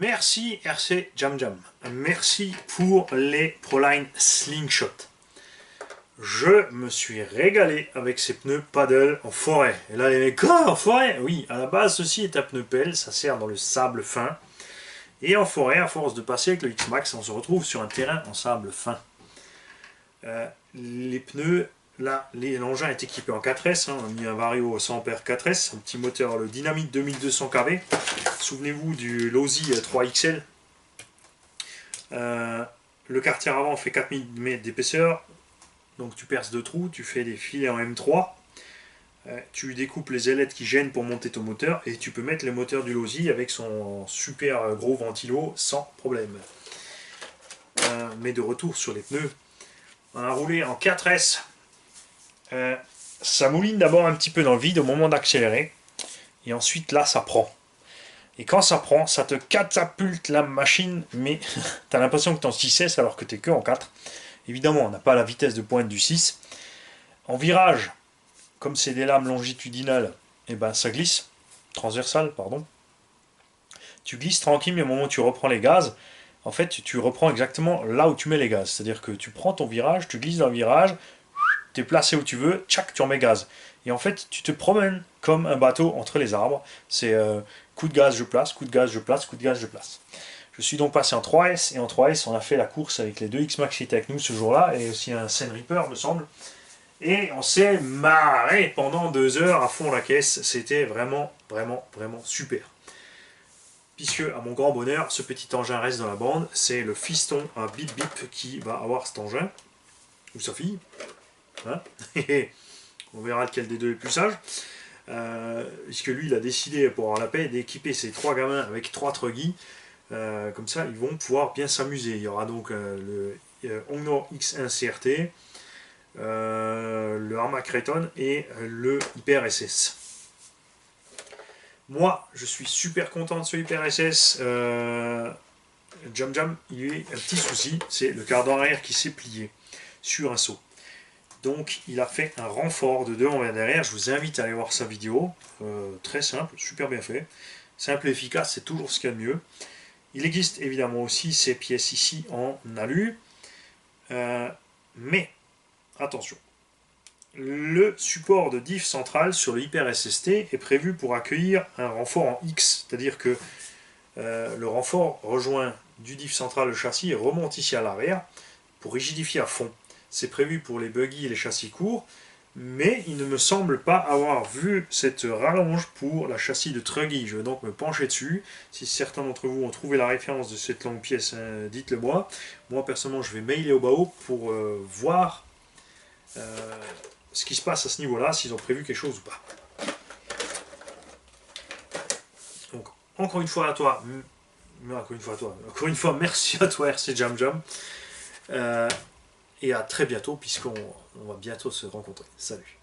Merci RC Jam Jam. Merci pour les Proline Slingshot. Je me suis régalé avec ces pneus paddle en forêt. Et là les mecs, quoi, en forêt? Oui, à la base ceci est un pneu pelle, ça sert dans le sable fin. Et en forêt, à force de passer avec le X-Max, on se retrouve sur un terrain en sable fin. Les pneus, là, l'engin est équipé en 4S, on a mis un Vario 100 A 4S, un petit moteur, le Dynamite 2200 kV. Souvenez-vous du Losi 3XL. Le quartier avant fait 4 mm d'épaisseur, donc tu perces 2 trous, tu fais des filets en M3. Tu découpes les ailettes qui gênent pour monter ton moteur et tu peux mettre le moteur du Losi avec son super gros ventilo sans problème. Mais de retour sur les pneus, on a roulé en 4S. Ça mouline d'abord un petit peu dans le vide au moment d'accélérer et ensuite là ça prend. Et quand ça prend, ça te catapulte la machine, mais tu as l'impression que tu es en 6S alors que tu es que en 4. Évidemment, on n'a pas la vitesse de pointe du 6. En virage, comme c'est des lames longitudinales, et ben ça glisse, transversal, pardon. Tu glisses tranquille, mais au moment où tu reprends les gaz, en fait, tu reprends exactement là où tu mets les gaz. C'est-à-dire que tu prends ton virage, tu glisses dans le virage, tu es placé où tu veux, tchac, tu remets gaz. Et en fait, tu te promènes comme un bateau entre les arbres. C'est coup de gaz, je place, coup de gaz, je place, coup de gaz, je place. Je suis donc passé en 3S, et en 3S, on a fait la course avec les deux X-Max qui étaient avec nous ce jour-là, et aussi un Seine Reaper, me semble. Et on s'est marré pendant 2 heures à fond la caisse. C'était vraiment, vraiment, vraiment super. Puisque, à mon grand bonheur, ce petit engin reste dans la bande. C'est le fiston à Bip Bip qui va avoir cet engin. Ou sa fille. Hein. On verra lequel des deux est le plus sage. Puisque lui, il a décidé, pour avoir la paix, d'équiper ses 3 gamins avec 3 truggies. Comme ça, ils vont pouvoir bien s'amuser. Il y aura donc le Hongnor X1 CRT, le Arma Creton et le Hyper SS. Moi, je suis super content de ce Hyper SS. Jam Jam, il y a eu un petit souci, c'est le cardan arrière qui s'est plié sur un saut. Donc, il a fait un renfort de devant vers derrière. Je vous invite à aller voir sa vidéo. Très simple, super bien fait. Simple et efficace, c'est toujours ce qu'il y a de mieux. Il existe évidemment aussi ces pièces ici en alu. Mais, attention, le support de diff central sur le Hyper SST est prévu pour accueillir un renfort en X. C'est-à-dire que le renfort rejoint du diff central le châssis et remonte ici à l'arrière pour rigidifier à fond. C'est prévu pour les buggy et les châssis courts, mais il ne me semble pas avoir vu cette rallonge pour la châssis de Truggy. Je vais donc me pencher dessus. Si certains d'entre vous ont trouvé la référence de cette longue pièce, hein, dites-le moi. Moi, personnellement, je vais mailer au BAO pour voir ce qui se passe à ce niveau-là, s'ils ont prévu quelque chose ou pas. Donc, encore une fois, merci à toi, RC Jam Jam. Et à très bientôt, puisqu'on va bientôt se rencontrer. Salut.